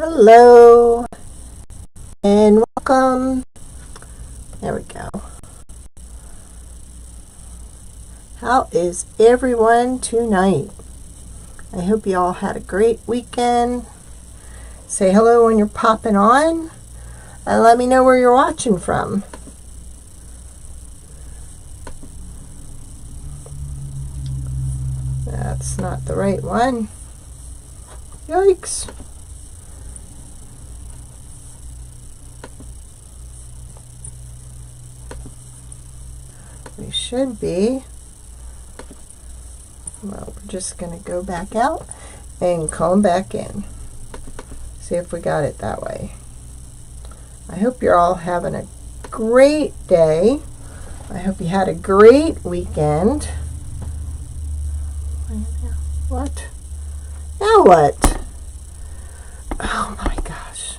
Hello and welcome. There we go. How is everyone tonight? I hope you all had a great weekend. Say hello when you're popping on and let me know where you're watching from. That's not the right one. Yikes. We should be. Well, we're just going to go back out and come back in. See if we got it that way. I hope you're all having a great day. I hope you had a great weekend. What? Now what? Oh my gosh.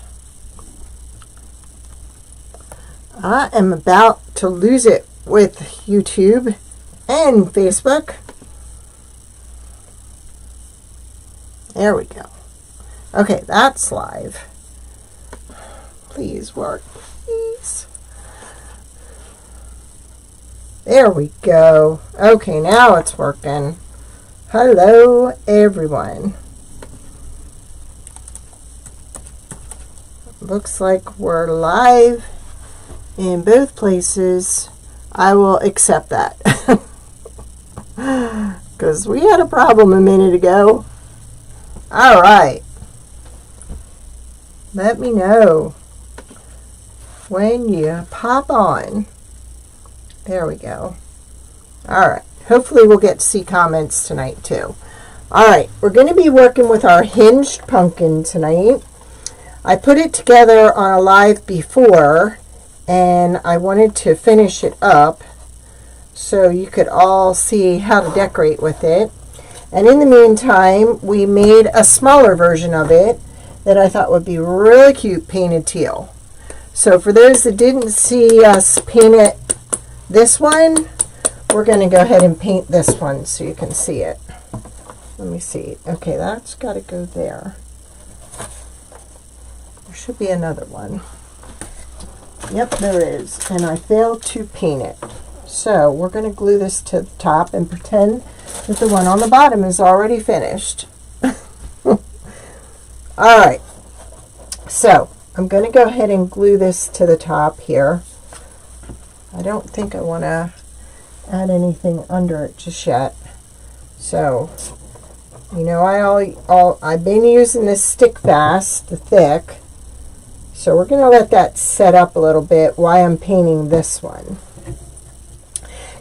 I am about to lose it with YouTube and Facebook. There we go. Okay, that's live. Please work, please. There we go. Okay, now it's working. Hello, everyone. Looks like we're live in both places. I will accept that. Because we had a problem a minute ago. All right. Let me know when you pop on. There we go. All right. Hopefully we'll get to see comments tonight too. All right. We're going to be working with our hinged pumpkin tonight. I put it together on a live before, and I wanted to finish it up so you could all see how to decorate with it. And in the meantime, we made a smaller version of it that I thought would be really cute, painted teal. So for those that didn't see us paint it, this one, we're going to go ahead and paint this one so you can see it. Let me see. Okay, that's got to go there. There should be another one. Yep, there is. And I failed to paint it. So we're going to glue this to the top and pretend that the one on the bottom is already finished. Alright, so I'm going to go ahead and glue this to the top here. I don't think I want to add anything under it just yet. So, you know, I've been using this stick fast, the thick. So we're going to let that set up a little bit while I'm painting this one.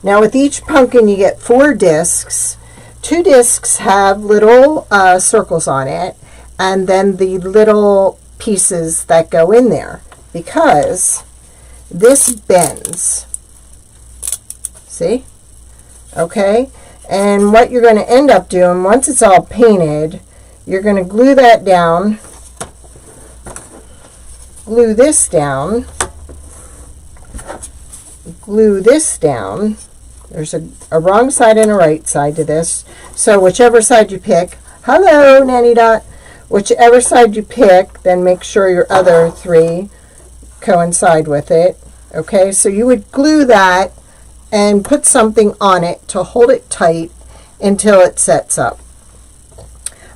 Now with each pumpkin you get 4 discs. 2 discs have little circles on it, and then the little pieces that go in there, because this bends. See? Okay? And what you're going to end up doing, once it's all painted, you're going to glue that down, glue this down, glue this down. There's a wrong side and a right side to this. So whichever side you pick, hello Nanny Dot, whichever side you pick, then make sure your other 3 coincide with it. Okay, so you would glue that and put something on it to hold it tight until it sets up.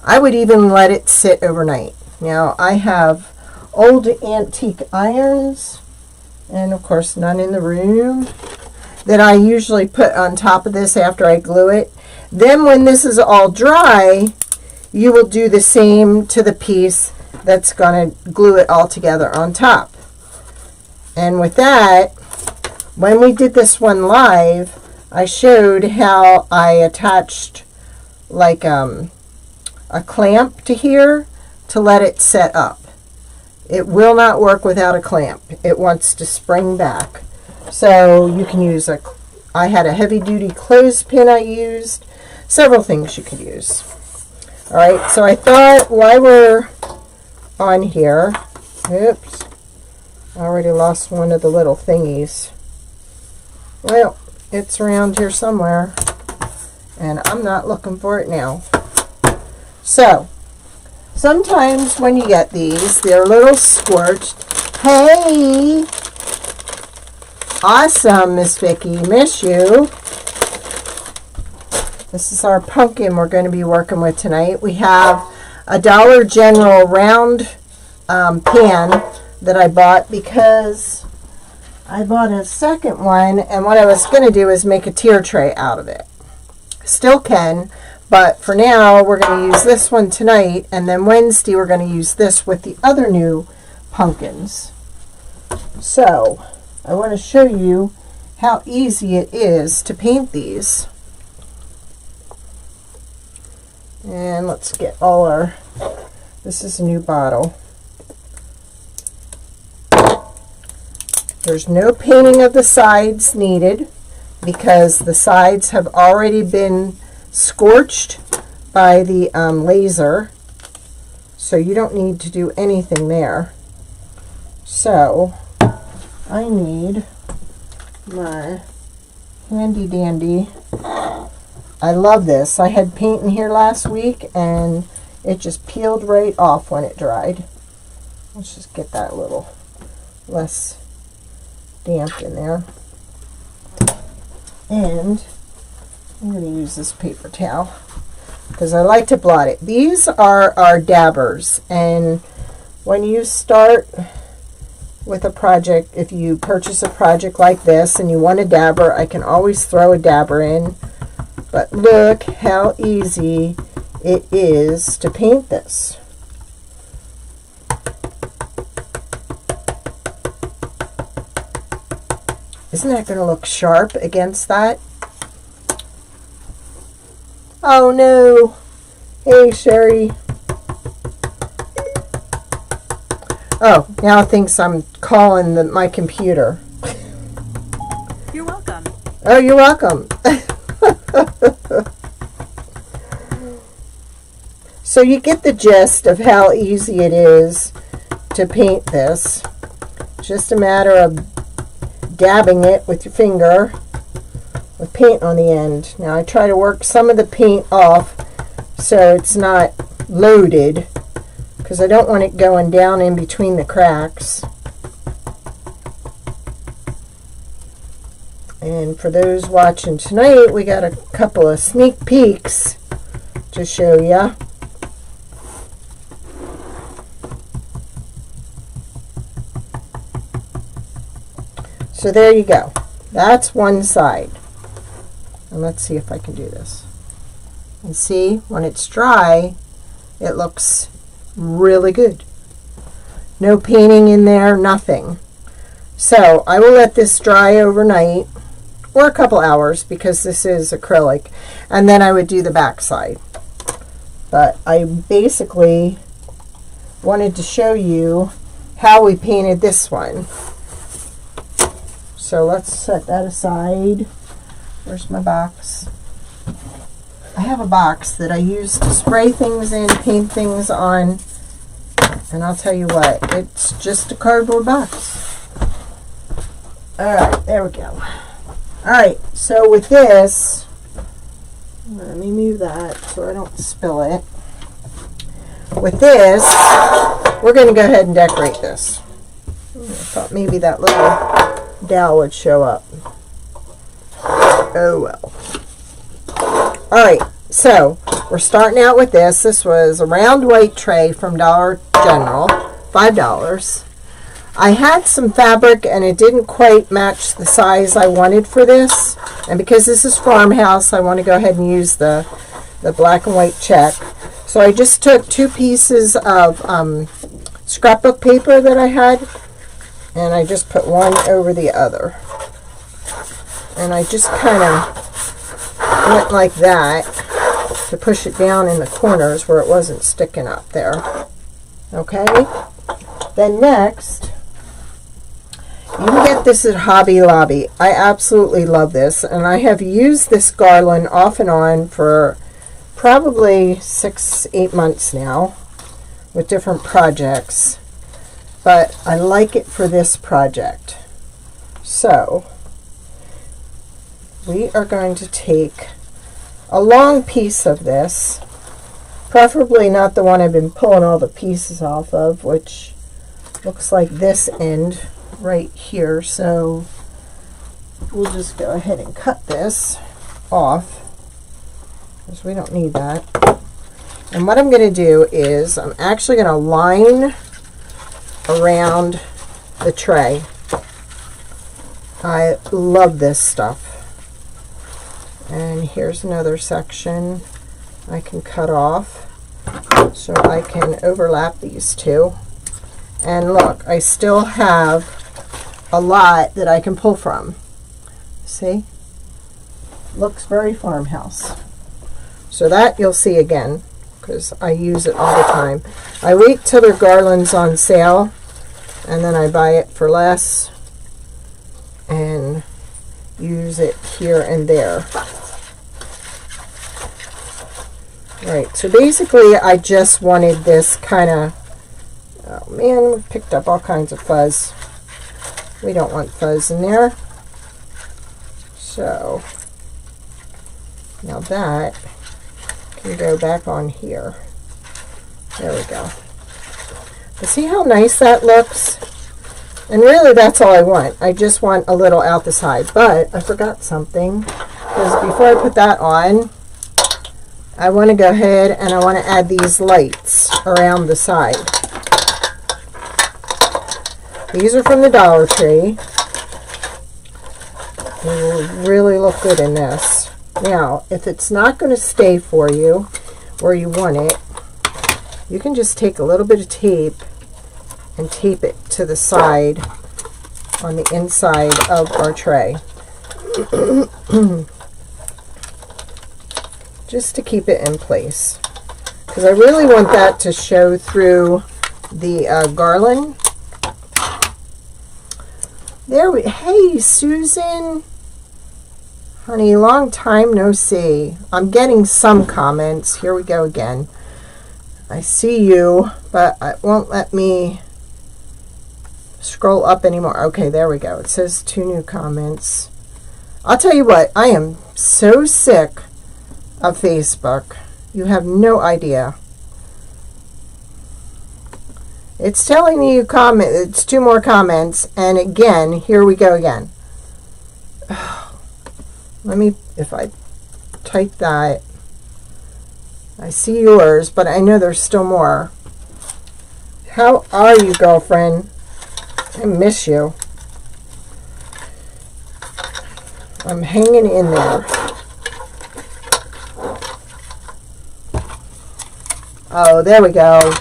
I would even let it sit overnight. Now I have old antique irons, and of course none in the room, that I usually put on top of this after I glue it. Then when this is all dry, you will do the same to the piece that's going to glue it all together on top. And with that, when we did this one live, I showed how I attached like a clamp to here to let it set up. It will not work without a clamp. It wants to spring back. So you can use I had a heavy duty clothespin I used. Several things you could use. Alright, so I thought while we're on here, oops, I already lost one of the little thingies. Well, it's around here somewhere, and I'm not looking for it now. So, Sometimes when you get these, they're a little scorched. Hey! Awesome, Miss Vicki. Miss you. This is our pumpkin we're going to be working with tonight. We have a Dollar General round pan that I bought because I bought a second one, and what I was going to do is make a tier tray out of it. Still can, but for now we're going to use this one tonight, and then Wednesday we're going to use this with the other new pumpkins. So I want to show you how easy it is to paint these. And let's get all our, this is a new bottle. There's no painting of the sides needed because the sides have already been scorched by the laser, so you don't need to do anything there. So I need my handy dandy. I love this. I had paint in here last week and it just peeled right off when it dried. Let's just get that a little less damp in there. And I'm going to use this paper towel because I like to blot it. These are our dabbers, and when you start with a project, if you purchase a project like this and you want a dabber, I can always throw a dabber in. But look how easy it is to paint this. Isn't that going to look sharp against that? Oh no! Hey Sherry. Oh, now it thinks I'm calling my computer. You're welcome. Oh, you're welcome. So you get the gist of how easy it is to paint this. Just a matter of dabbing it with your finger with paint on the end. Now I try to work some of the paint off so it's not loaded because I don't want it going down in between the cracks. And for those watching tonight, we got a couple of sneak peeks to show you. So there you go. That's one side. And let's see if I can do this. And see, when it's dry, it looks really good. No painting in there, nothing. So I will let this dry overnight, or a couple hours, because this is acrylic, and then I would do the back side. But I basically wanted to show you how we painted this one. So let's set that aside. Where's my box? I have a box that I use to spray things in, paint things on, and I'll tell you what, it's just a cardboard box. Alright, there we go. Alright, so with this, let me move that so I don't spill it. With this, we're going to go ahead and decorate this. I thought maybe that little dowel would show up. Oh well. Alright, so we're starting out with this. This was a round white tray from Dollar General, $5. I had some fabric and it didn't quite match the size I wanted for this. And because this is Farmhouse, I want to go ahead and use the black and white check. So I just took 2 pieces of scrapbook paper that I had, and I just put one over the other. And I just kind of went like that to push it down in the corners where it wasn't sticking up there. Okay? Then next, you can get this at Hobby Lobby. I absolutely love this, and I have used this garland off and on for probably 6-8 months now with different projects, but I like it for this project. So we are going to take a long piece of this Preferably not the one I've been pulling all the pieces off of, which looks like this end right here. So we'll just go ahead and cut this off because we don't need that. And what I'm going to do is I'm actually going to line around the tray. I love this stuff. And here's another section I can cut off so I can overlap these two. And look, I still have a lot that I can pull from. See? Looks very farmhouse. So that you'll see again because I use it all the time. I wait till their garland's on sale and then I buy it for less and use it here and there. Right, so basically I just wanted this kind of, oh man, we picked up all kinds of fuzz. We don't want fuzz in there. So now that can go back on here. There we go. But see how nice that looks? And really that's all I want. I just want a little out the side. But I forgot something, because before I put that on, I want to go ahead and I want to add these lights around the side. These are from the Dollar Tree. They will really look good in this. Now, if it's not going to stay for you where you want it, you can just take a little bit of tape and tape it to the side on the inside of our tray. Just to keep it in place. Because I really want that to show through the garland. Hey, Susan. Honey, long time no see. I'm getting some comments. Here we go again. I see you, but it won't let me scroll up anymore. Okay, there we go. It says 2 new comments. I'll tell you what, I am so sick of Facebook. You have no idea. It's telling me you comment. It's 2 more comments, and again, here we go again. Let me, if I type that, I see yours, but I know there's still more. How are you, girlfriend? I miss you. I'm hanging in there. Oh, there we go.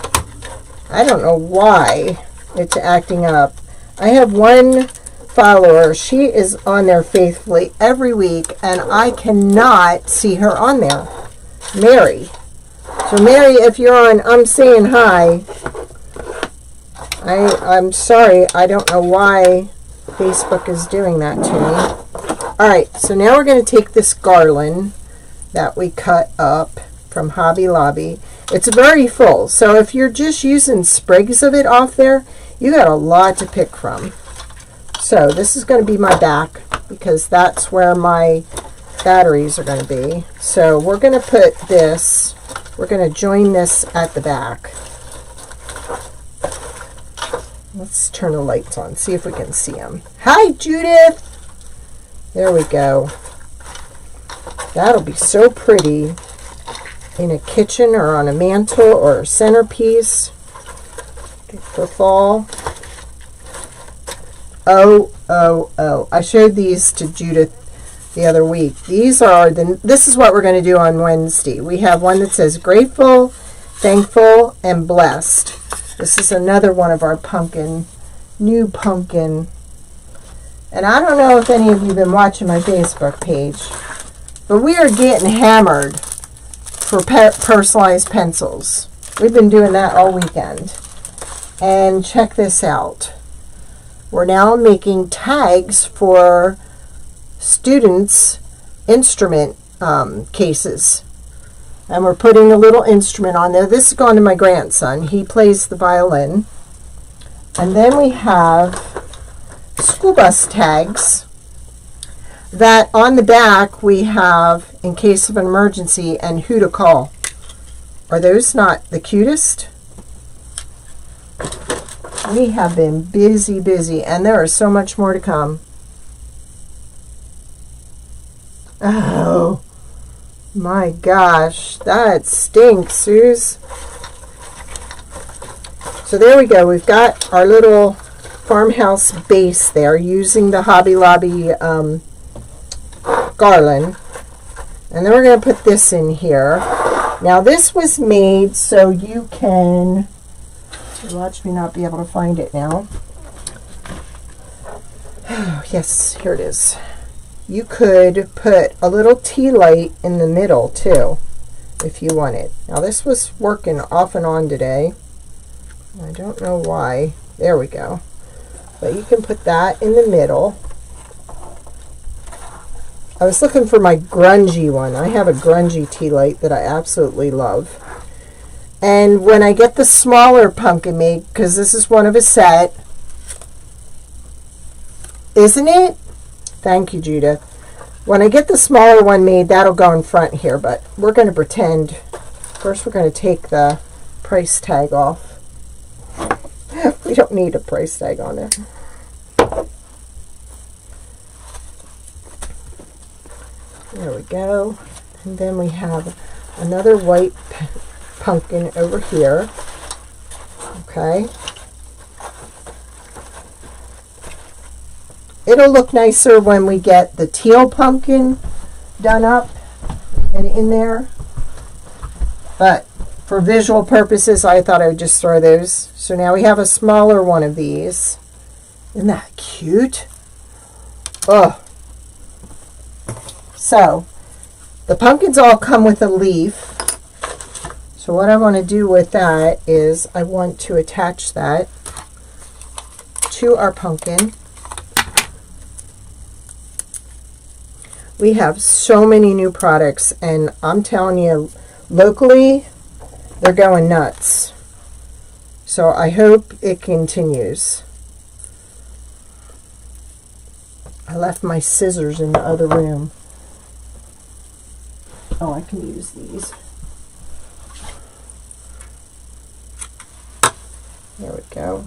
I don't know why it's acting up. I have one follower. She is on there faithfully every week, and I cannot see her on there. Mary. So Mary, if you're on, I'm saying hi. I'm sorry. I don't know why Facebook is doing that to me. Alright, so now we're going to take this garland that we cut up from Hobby Lobby. It's very full, so if you're just using sprigs of it off there, you got a lot to pick from. So this is going to be my back, because that's where my batteries are going to be. So we're going to put this, we're going to join this at the back. Let's turn the lights on, see if we can see them. Hi, Judith! There we go. That'll be so pretty in a kitchen or on a mantle or a centerpiece for fall. Oh. I showed these to Judith the other week. This is what we're going to do on Wednesday. We have one that says grateful, thankful, and blessed. This is another one of our new pumpkin. And I don't know if any of you have been watching my Facebook page, but we are getting hammered for personalized pencils. We've been doing that all weekend. And check this out. We're now making tags for students' instrument cases. And we're putting a little instrument on there. This is going to my grandson. He plays the violin. And then we have school bus tags that on the back we have in case of an emergency and who to call Are those not the cutest? We have been busy, and there is so much more to come. Oh, my gosh, that stinks, Suze. So there we go. We've got our little farmhouse base there using the Hobby Lobby garland. And then we're going to put this in here. Now this was made so you can, watch me not be able to find it now. Oh, yes, here it is. You could put a little tea light in the middle too, if you wanted. Now this was working off and on today. I don't know why. There we go. But you can put that in the middle. I was looking for my grungy one. I have a grungy tea light that I absolutely love. And when I get the smaller pumpkin made, because this is one of a set, isn't it? Thank you, Judith. When I get the smaller one made, that'll go in front here, but we're going to pretend. First, we're going to take the price tag off. We don't need a price tag on it. There we go. And then we have another white pumpkin over here. Okay. It'll look nicer when we get the teal pumpkin done up and in there. But for visual purposes, I thought I would just throw those. So now we have a smaller one of these. Isn't that cute? Oh. So, the pumpkins all come with a leaf. So what I want to do with that is I want to attach that to our pumpkin. We have so many new products, and I'm telling you, locally, they're going nuts. So I hope it continues. I left my scissors in the other room. Oh, I can use these. There we go.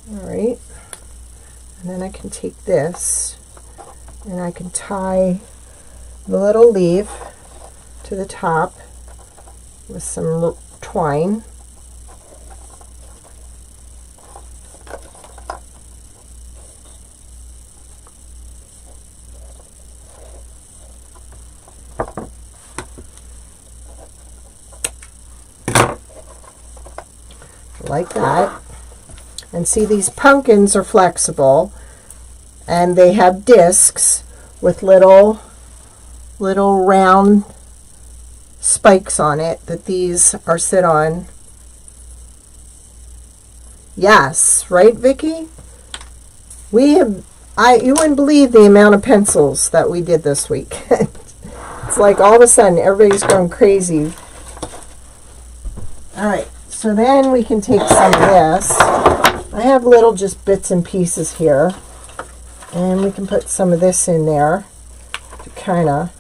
All right. And then I can take this and I can tie the little leaf to the top with some twine. Like that. And see, these pumpkins are flexible, and they have discs with little round spikes on it that these are sit on. Yes, right, Vicki? We have, you wouldn't believe the amount of pencils that we did this week. It's like all of a sudden everybody's going crazy. All right, so then we can take some of this. I have little just bits and pieces here, and we can put some of this in there to kind of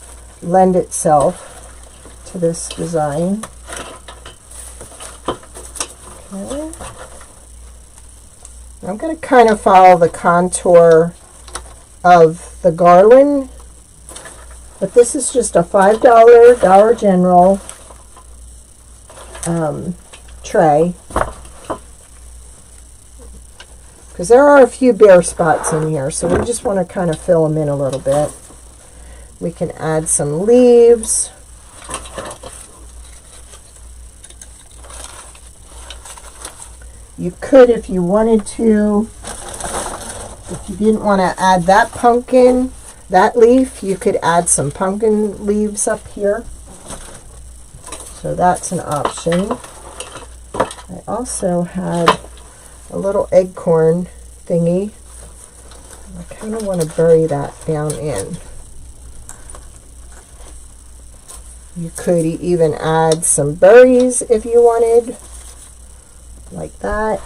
lend itself to this design. Okay. I'm going to kind of follow the contour of the garland, but this is just a $5 Dollar General tray, because there are a few bare spots in here, so we just want to kind of fill them in a little bit. We can add some leaves. You could, if you wanted to, if you didn't want to add that pumpkin, that leaf, you could add some pumpkin leaves up here. So that's an option. I also had a little acorn thingy. I kind of want to bury that down in. You could even add some berries if you wanted, like that.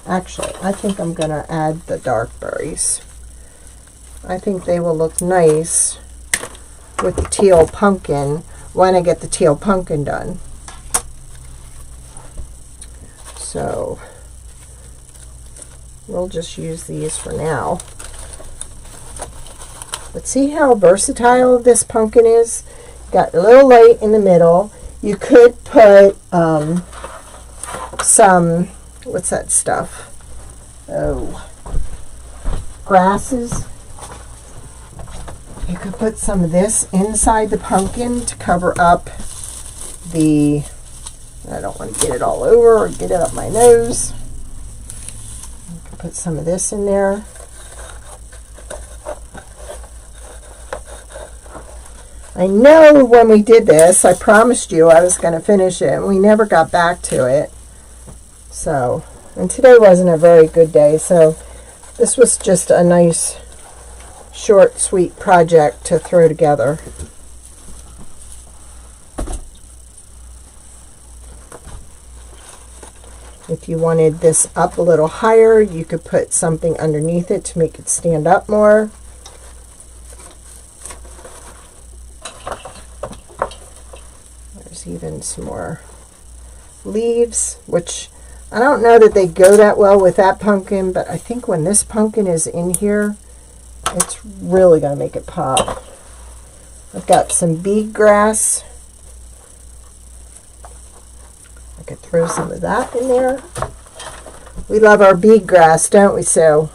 Actually, I think I'm going to add the dark berries. I think they will look nice with the teal pumpkin when I get the teal pumpkin done. So we'll just use these for now. But see how versatile this pumpkin is? Got a little light in the middle. You could put some, what's that stuff? Oh, grasses. You could put some of this inside the pumpkin to cover up the, I don't want to get it all over or get it up my nose. You could put some of this in there. I know when we did this, I promised you I was going to finish it, and we never got back to it. So, and today wasn't a very good day, so this was just a nice, short, sweet project to throw together. If you wanted this up a little higher, you could put something underneath it to make it stand up more. There's even some more leaves, which I don't know that they go that well with that pumpkin, but I think when this pumpkin is in here, it's really going to make it pop. I've got some bead grass. I could throw some of that in there. We love our bead grass, don't we, Sue?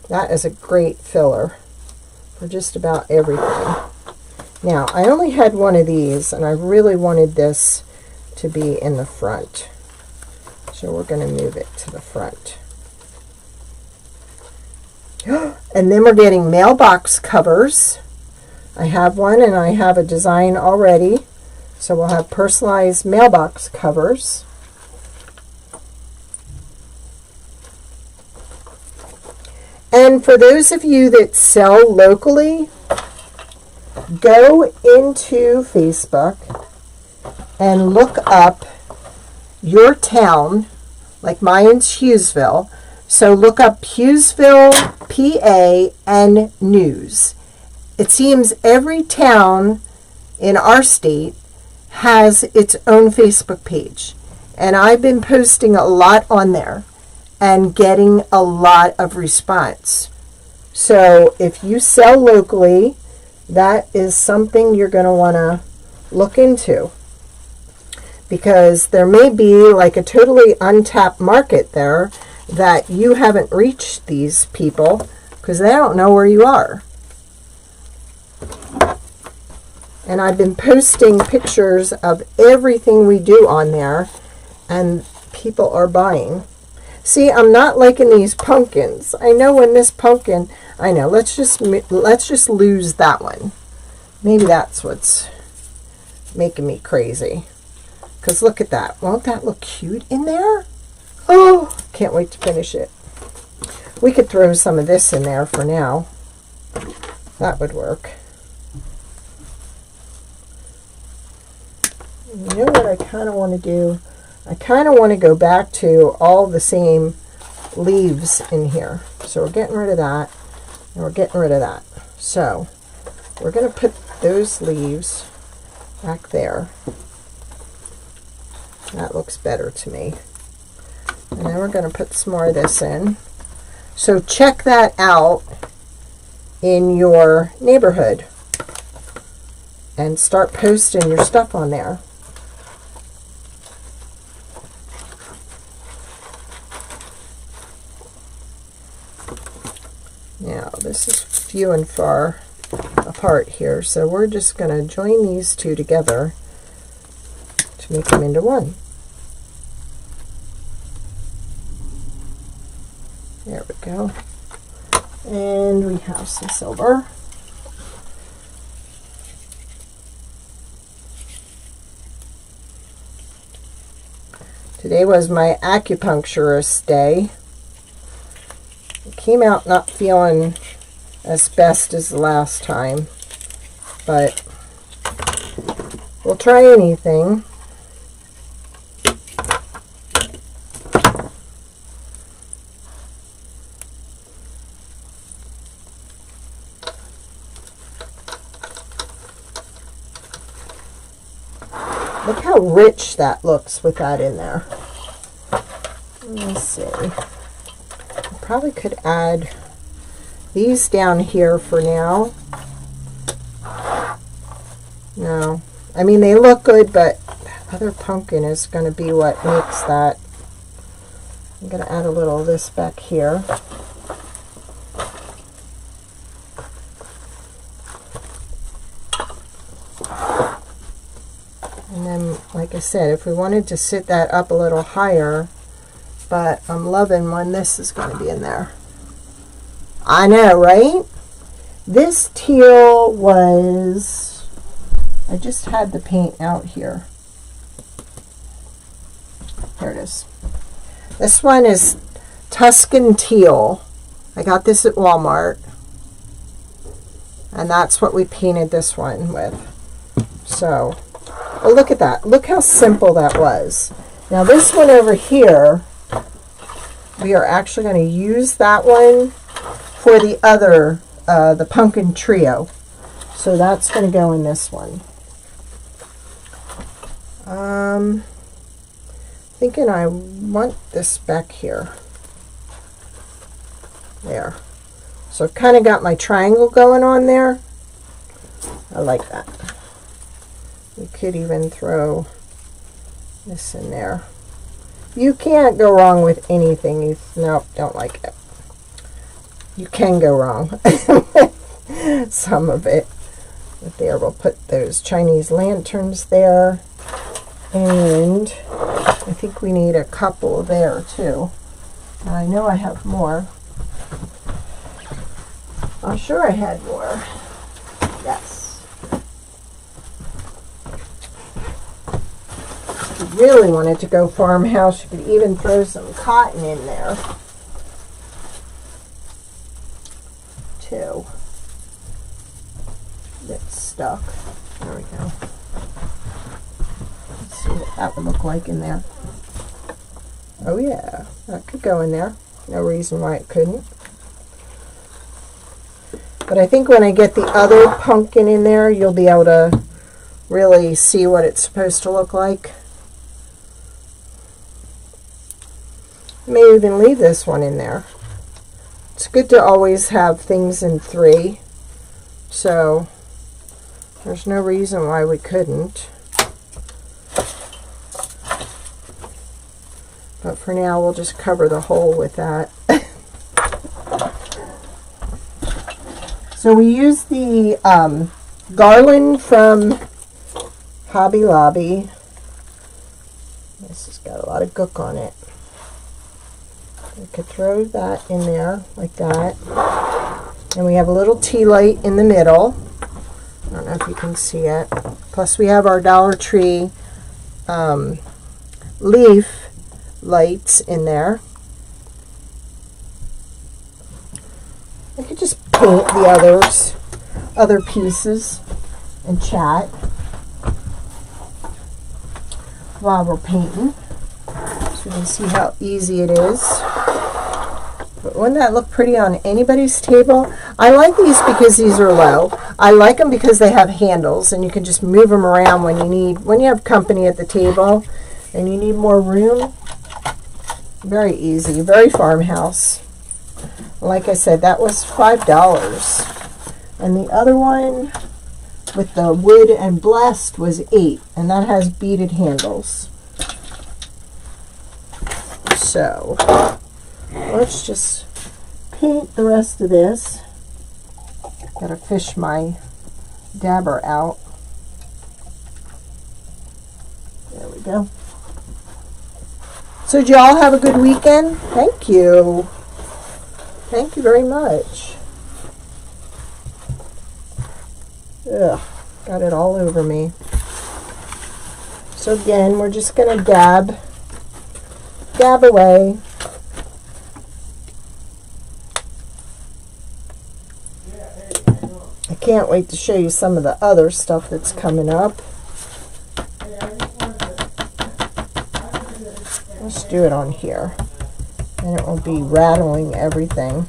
That is a great filler for just about everything. Now, I only had one of these, and I really wanted this to be in the front. So we're going to move it to the front. And then we're getting mailbox covers. I have one, and I have a design already. So we'll have personalized mailbox covers. And for those of you that sell locally, go into Facebook and look up your town, like mine's Hughesville. So look up Hughesville, PA, and news. It seems every town in our state has its own Facebook page. And I've been posting a lot on there and getting a lot of response. So if you sell locally, that is something you're going to want to look into, because there may be like a totally untapped market there that you haven't reached these people because they don't know where you are. And I've been posting pictures of everything we do on there, and people are buying. See, I'm not liking these pumpkins. I know when this pumpkin, I know, let's just lose that one. Maybe that's what's making me crazy. Because look at that. Won't that look cute in there? Oh, can't wait to finish it. We could throw some of this in there for now. That would work. You know what I kind of want to do? I kind of want to go back to all the same leaves in here. So we're getting rid of that, and we're getting rid of that. So we're going to put those leaves back there. That looks better to me. And then we're going to put some more of this in. So check that out in your neighborhood and start posting your stuff on there. Now, this is few and far apart here, so we're just going to join these two together to make them into one. There we go. And we have some silver. Today was my acupuncturist day. Came out not feeling as best as the last time, but we'll try anything. Look how rich that looks with that in there. Let me see. I probably could add these down here for now. No. I mean, they look good, but that other pumpkin is going to be what makes that. I'm going to add a little of this back here. And then, like I said, if we wanted to sit that up a little higher, but I'm loving when this is going to be in there. I know, right? This teal was, I just had the paint out here. Here it is. This one is Tuscan teal. I got this at Walmart. And that's what we painted this one with. So, oh, look at that. Look how simple that was. Now this one over here, we are actually going to use that one for the other, the pumpkin trio. So that's going to go in this one. Thinking I want this back here. There. So I've kind of got my triangle going on there. I like that. We could even throw this in there. You can't go wrong with anything. Nope, don't like it. You can go wrong with some of it. But there, we'll put those Chinese lanterns there. And I think we need a couple there too. And I know I have more. I'm sure I had more. Yes. If you really wanted to go farmhouse, you could even throw some cotton in there too. That's stuck. There we go. Let's see what that would look like in there. Oh yeah, that could go in there. No reason why it couldn't. But I think when I get the other pumpkin in there, you'll be able to really see what it's supposed to look like. May even leave this one in there. It's good to always have things in 3. So there's no reason why we couldn't. But for now, we'll just cover the hole with that. So we use the garland from Hobby Lobby. This has got a lot of gook on it. We could throw that in there like that. And we have a little tea light in the middle. I don't know if you can see it. Plus we have our Dollar Tree leaf lights in there. I could just paint the other pieces and chat while we're painting, so you can see how easy it is. But wouldn't that look pretty on anybody's table? I like these because these are low. I like them because they have handles and you can just move them around when you have company at the table and you need more room. Very easy, very farmhouse. Like I said, that was $5. And the other one with the wood and blessed was $8. And that has beaded handles. So, let's just paint the rest of this. Gotta fish my dabber out. There we go. So did you all have a good weekend? Thank you. Thank you very much. Ugh, got it all over me. So again, we're just going to dab away. I can't wait to show you some of the other stuff that's coming up. Let's do it on here. And it won't be rattling everything.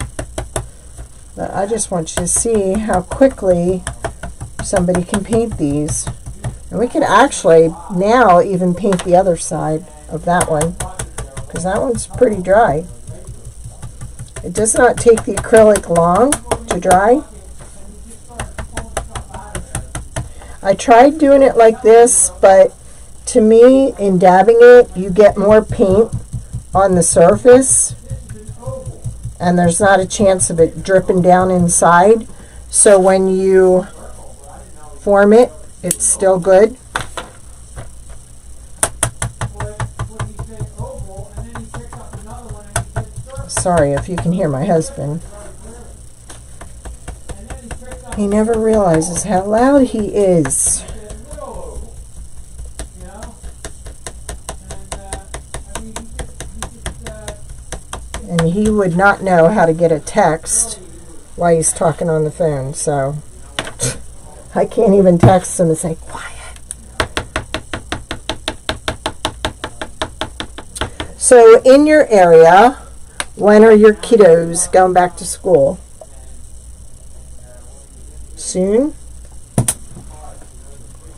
But I just want you to see how quickly somebody can paint these And we could actually now even paint the other side of that one, because that one's pretty dry. It does not take the acrylic long to dry. I tried doing it like this, but to me, in dabbing it, you get more paint on the surface, and there's not a chance of it dripping down inside. So when you form it, it's still good. Sorry if you can hear my husband. He never realizes how loud he is. And he would not know how to get a text while he's talking on the phone, so I can't even text him and say, quiet. So in your area, when are your kiddos going back to school? Soon?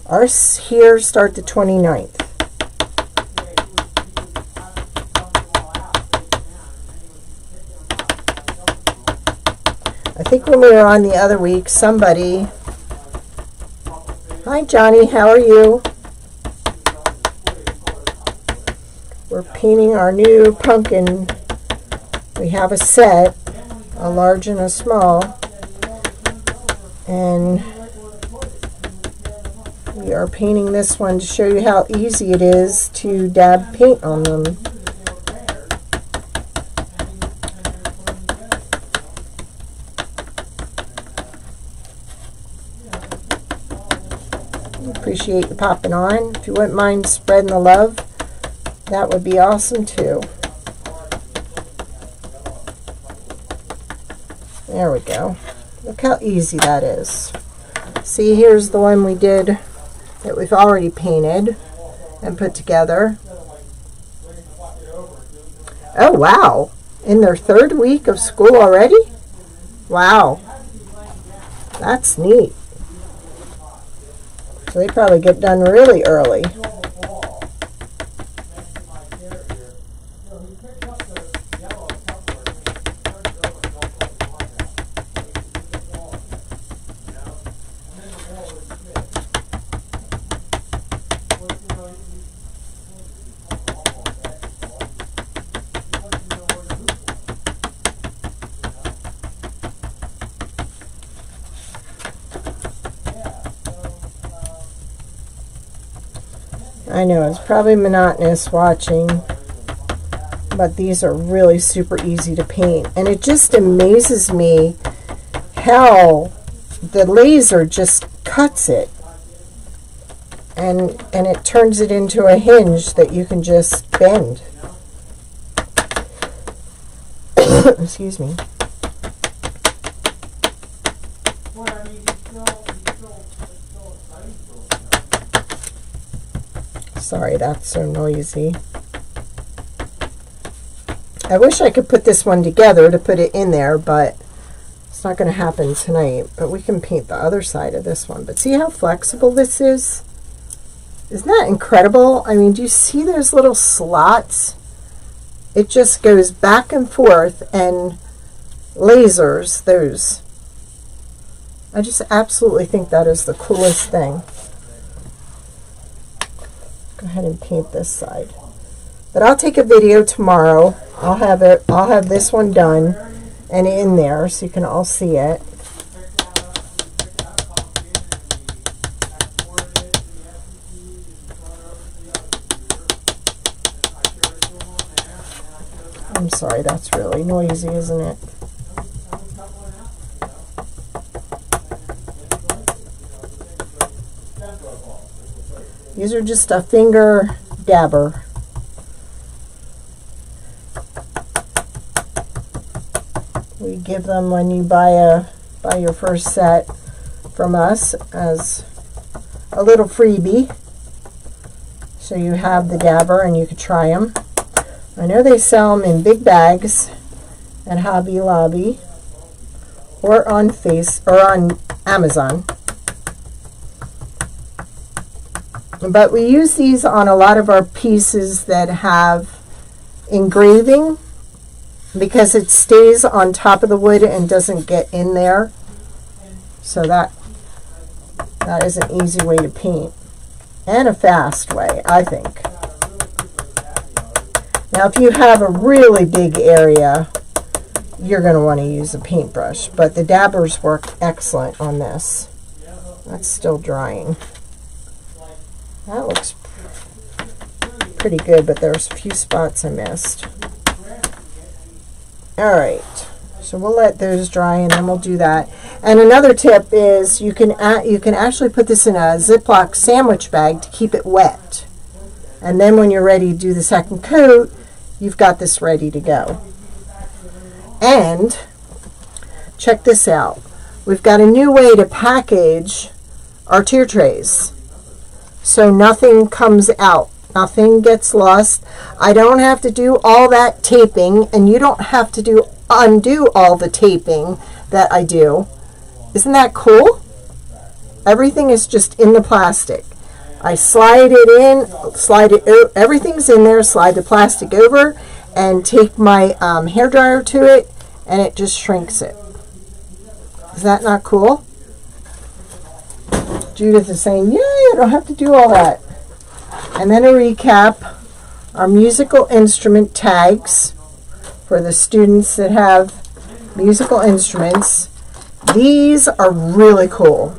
Ours here start the 29th. I think when we were on the other week, somebody... Hi, Johnny, how are you? We're painting our new pumpkin. We have a set, a large and a small, and we are painting this one to show you how easy it is to dab paint on them. Appreciate you popping on. If you wouldn't mind spreading the love, that would be awesome too. There we go. Look how easy that is. See, here's the one we did that we've already painted and put together. Oh wow, in their 3rd week of school already? Wow, that's neat. So they probably get done really early. I know it's probably monotonous watching, but these are really super easy to paint, and it just amazes me how the laser just cuts it and it turns it into a hinge that you can just bend. Excuse me. Sorry, that's so noisy. I wish I could put this one together to put it in there, but it's not going to happen tonight. But we can paint the other side of this one. But see how flexible this is? Isn't that incredible? I mean, do you see those little slots? It just goes back and forth and lasers those. I just absolutely think that is the coolest thing. Go ahead and paint this side. But I'll take a video tomorrow. I'll have this one done and in there so you can all see it. I'm sorry, that's really noisy, isn't it? These are just a finger dabber. We give them when you buy your first set from us as a little freebie. So you have the dabber and you could try them. I know they sell them in big bags at Hobby Lobby or on Amazon. But we use these on a lot of our pieces that have engraving because it stays on top of the wood and doesn't get in there. So that is an easy way to paint, and a fast way, I think. Now if you have a really big area, you're going to want to use a paintbrush, but the dabbers work excellent on this. That's still drying. That looks pretty good, but there's a few spots I missed. Alright, so we'll let those dry and then we'll do that. And another tip is you can actually put this in a Ziploc sandwich bag to keep it wet. And then when you're ready to do the second coat, you've got this ready to go. And check this out. We've got a new way to package our tier trays, so nothing comes out, nothing gets lost. I don't have to do all that taping, and you don't have to undo all the taping that I do. Isn't that cool? Everything is just in the plastic. I slide it in, everything's in there, slide the plastic over, and take my hairdryer to it, and it just shrinks it. Is that not cool? Judith is saying, yeah, I don't have to do all that. And then a recap, our musical instrument tags for the students that have musical instruments. These are really cool.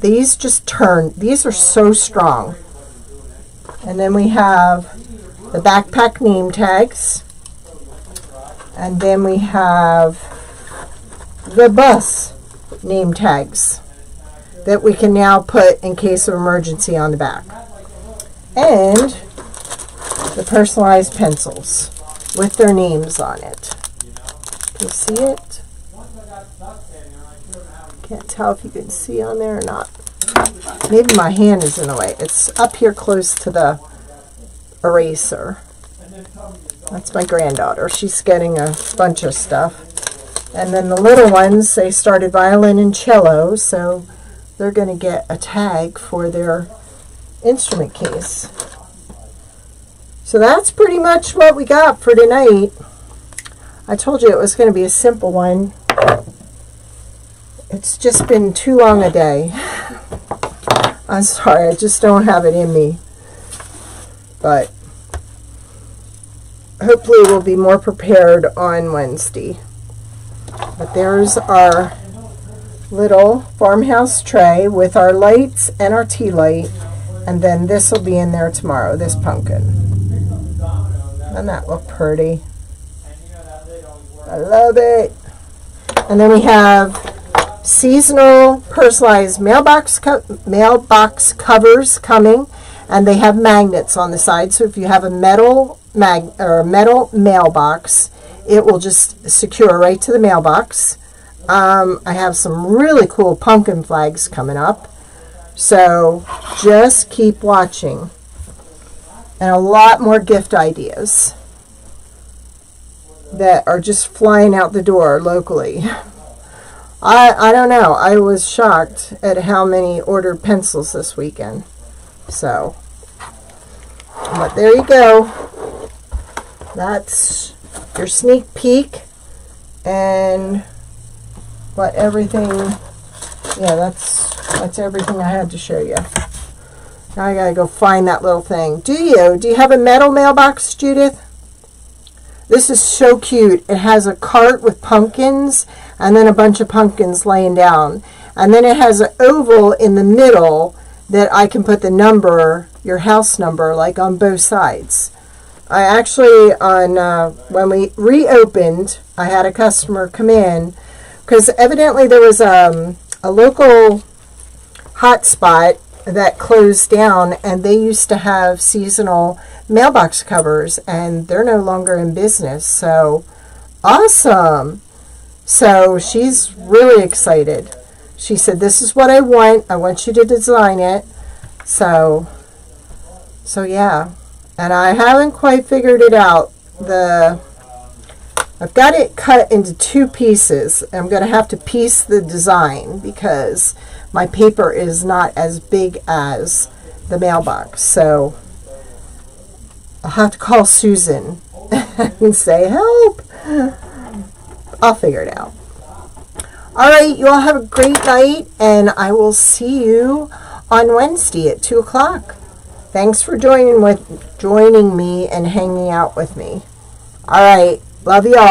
These just turn. These are so strong. And then we have the backpack name tags. And then we have the bus name tags that we can now put in case of emergency on the back. And the personalized pencils with their names on it. Can you see it? Can't tell if you can see on there or not. Maybe my hand is in the way. It's up here close to the eraser. That's my granddaughter. She's getting a bunch of stuff. And then the little ones, they started violin and cello, so they're going to get a tag for their instrument case. So that's pretty much what we got for tonight. I told you it was going to be a simple one. It's just been too long a day. I'm sorry, I just don't have it in me. But hopefully we'll be more prepared on Wednesday. But there's our little farmhouse tray with our lights and our tea light, and then this will be in there tomorrow, this pumpkin. Doesn't that look pretty? I love it. And then we have seasonal personalized mailbox covers coming, and they have magnets on the side, so if you have a metal mailbox, it will just secure right to the mailbox. I have some really cool pumpkin flags coming up, so just keep watching. And a lot more gift ideas that are just flying out the door locally. I don't know. I was shocked at how many ordered pencils this weekend. So, but there you go. That's your sneak peek and what everything, yeah, that's everything I had to show you. Now I gotta go find that little thing. Do you have a metal mailbox, Judith? This is so cute. It has a cart with pumpkins and then a bunch of pumpkins laying down. And then it has an oval in the middle that I can put the number, your house number, like on both sides. I actually, when we reopened, I had a customer come in because evidently there was a local hotspot that closed down, and they used to have seasonal mailbox covers, and they're no longer in business. So awesome. So she's really excited. She said, this is what I want you to design it. So yeah. And I haven't quite figured it out. I've got it cut into 2 pieces. I'm going to have to piece the design because my paper is not as big as the mailbox. So I'll have to call Susan and say, help. I'll figure it out. All right, you all have a great night, and I will see you on Wednesday at 2 o'clock. Thanks for joining me and hanging out with me. All right, love you all.